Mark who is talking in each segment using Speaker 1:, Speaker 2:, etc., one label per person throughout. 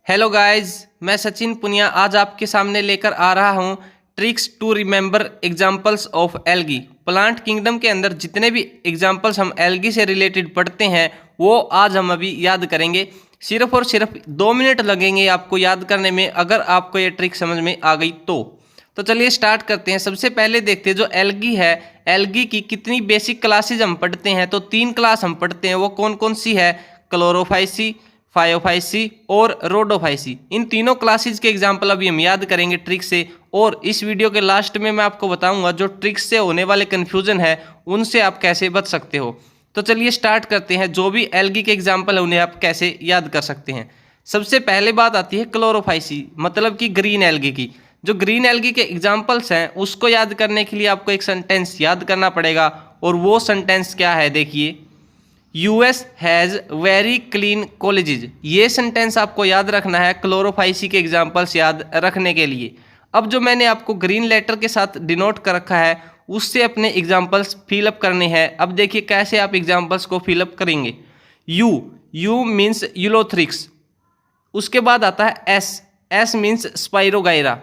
Speaker 1: Hello guys, मैं सचिन पुनिया आज आपके सामने लेकर आ रहा हूँ tricks to remember examples of algae. Plant kingdom के अंदर जितने भी एग्जाम्पल्स हम एल्गी से रिलेटेड पढ़ते हैं वो आज हम अभी याद करेंगे। सिर्फ और सिर्फ 2 मिनट लगेंगे आपको याद करने में, अगर आपको ये ट्रिक समझ में आ गई तो चलिए स्टार्ट करते हैं। सबसे पहले देखते हैं जो एल्गी है, एल्गी की कितनी बेसिक क्लासेज हम पढ़ते हैं। तो 3 क्लास हम पढ़ते हैं, वो कौन कौन सी है? क्लोरोफाइसी, फायोफाइसी और रोडोफाइसी। इन तीनों क्लासेस के एग्जाम्पल अभी हम याद करेंगे ट्रिक से, और इस वीडियो के लास्ट में मैं आपको बताऊंगा जो ट्रिक्स से होने वाले कन्फ्यूजन है उनसे आप कैसे बच सकते हो। तो चलिए स्टार्ट करते हैं, जो भी एल्गी के एग्जाम्पल है उन्हें आप कैसे याद कर सकते हैं। सबसे पहले बात आती है क्लोरोफाइसी, मतलब कि ग्रीन एल्गी की। जो ग्रीन एल्गी के एग्जाम्पल्स हैं उसको याद करने के लिए आपको एक सेंटेंस याद करना पड़ेगा, और वो सेंटेंस क्या है देखिए, US has very clean colleges. ये सेंटेंस आपको याद रखना है क्लोरोफाइसी के एग्जाम्पल्स याद रखने के लिए। अब जो मैंने आपको ग्रीन लेटर के साथ डिनोट कर रखा है उससे अपने एग्जाम्पल्स फिलअप करने हैं। अब देखिए कैसे आप एग्जाम्पल्स को फिलअप करेंगे। यू मीन्स यूलोथ्रिक्स, उसके बाद आता है एस मीन्स स्पाइरोगायरा।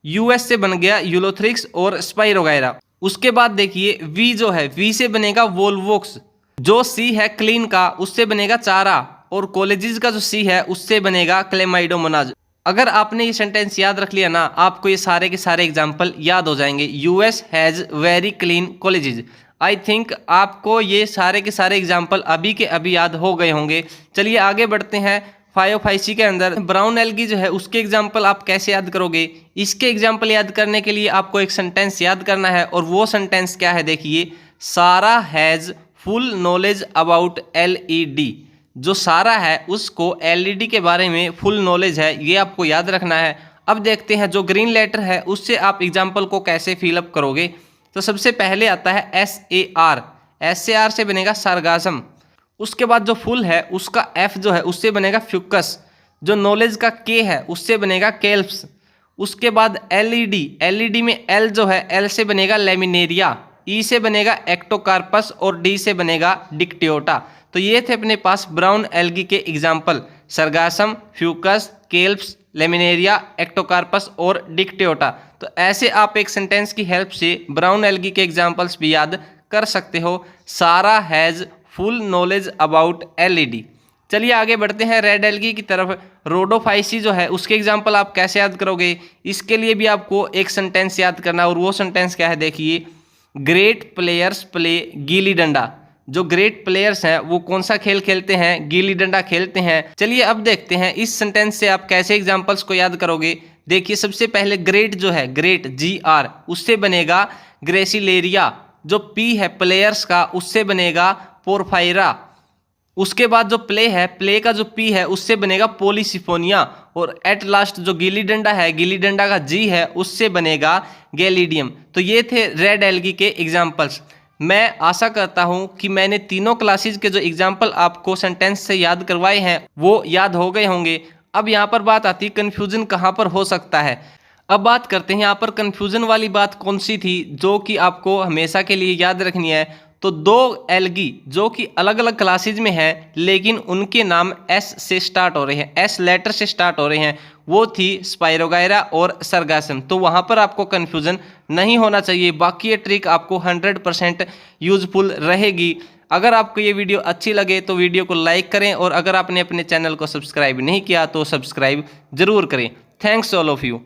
Speaker 1: यूएस से बन गया यूलोथ्रिक्स और स्पाइरोगायरा। उसके बाद देखिए वी जो है, वी से बनेगा वोल्वोक्स। जो सी है क्लीन का, उससे बनेगा चारा, और कॉलेजेस का जो सी है उससे बनेगा क्लेमाइडोमोनाज। अगर आपने ये सेंटेंस याद रख लिया ना, आपको ये सारे के सारे एग्जाम्पल याद हो जाएंगे। US has very clean colleges. I think आपको ये सारे के सारे एग्जाम्पल अभी के अभी याद हो गए होंगे। चलिए आगे बढ़ते हैं। फायोफाइसी के अंदर ब्राउन एल्गी जो है उसके एग्जाम्पल आप कैसे याद करोगे? इसके एग्जाम्पल याद करने के लिए आपको एक सेंटेंस याद करना है, और वो सेंटेंस क्या है देखिए, सारा has full knowledge about LED. जो सारा है उसको एलईडी के बारे में फुल नॉलेज है, ये आपको याद रखना है। अब देखते हैं जो ग्रीन लेटर है उससे आप एग्जाम्पल को कैसे फिलअप करोगे। तो सबसे पहले आता है एस ए आर से बनेगा सार्गाज्म। उसके बाद जो फुल है उसका एफ जो है उससे बनेगा फ्यूकस। जो नॉलेज का के है उससे बनेगा केल्प्स। उसके बाद एलईडी में एल जो है, एल से बनेगा लेमिनेरिया, ई से बनेगा एक्टोकार्पस और डी से बनेगा डिक्टियोटा। तो ये थे अपने पास ब्राउन एल्गी के example, sargassum, fucus, kelps, laminaria, ectocarpus और डिक्टियोटा। तो ऐसे आप एक सेंटेंस की हेल्प से ब्राउन एल्गी के एग्जाम्पल्स भी याद कर सकते हो। सारा has full knowledge about LED. चलिए आगे बढ़ते हैं रेड एल्गी की तरफ। रोडोफाइसी जो है उसके एग्जाम्पल आप कैसे याद करोगे? इसके लिए भी आपको एक सेंटेंस याद करना, और वो सेंटेंस क्या है देखिए, great players play gilli danda. जो ग्रेट प्लेयर्स हैं वो कौन सा खेल खेलते हैं? गिल्ली डंडा खेलते हैं। चलिए अब देखते हैं इस सेंटेंस से आप कैसे एग्जाम्पल्स को याद करोगे। देखिए सबसे पहले ग्रेट जो है, ग्रेट GR, उससे बनेगा ग्रेसिलेरिया। जो पी है प्लेयर्स का, उससे बनेगा पोरफायरा। उसके बाद जो प्ले है, प्ले का जो पी है उससे बनेगा पोलिसिफोनिया। और एट लास्ट जो गिल्ली डंडा है, गिल्ली डंडा का जी है, उससे बनेगा गैलिडियम। तो ये थे रेड एल्गी के एग्जाम्पल्स। मैं आशा करता हूं कि मैंने तीनों क्लासेस के जो एग्जाम्पल आपको सेंटेंस से याद करवाए हैं वो याद हो गए होंगे। अब यहाँ पर बात आती है कन्फ्यूजन कहाँ पर हो सकता है। अब बात करते हैं यहाँ पर कन्फ्यूजन वाली बात कौन सी थी जो कि आपको हमेशा के लिए याद रखनी है। तो 2 एल्गी जो कि अलग अलग क्लासेज में है लेकिन उनके नाम एस से स्टार्ट हो रहे हैं, एस लेटर से स्टार्ट हो रहे हैं, वो थी स्पाइरोगायरा और सरगासम। तो वहाँ पर आपको कन्फ्यूजन नहीं होना चाहिए। बाकी ये ट्रिक आपको 100% यूजफुल रहेगी। अगर आपको ये वीडियो अच्छी लगे तो वीडियो को लाइक करें, और अगर आपने अपने चैनल को सब्सक्राइब नहीं किया तो सब्सक्राइब जरूर करें। Thanks all of you.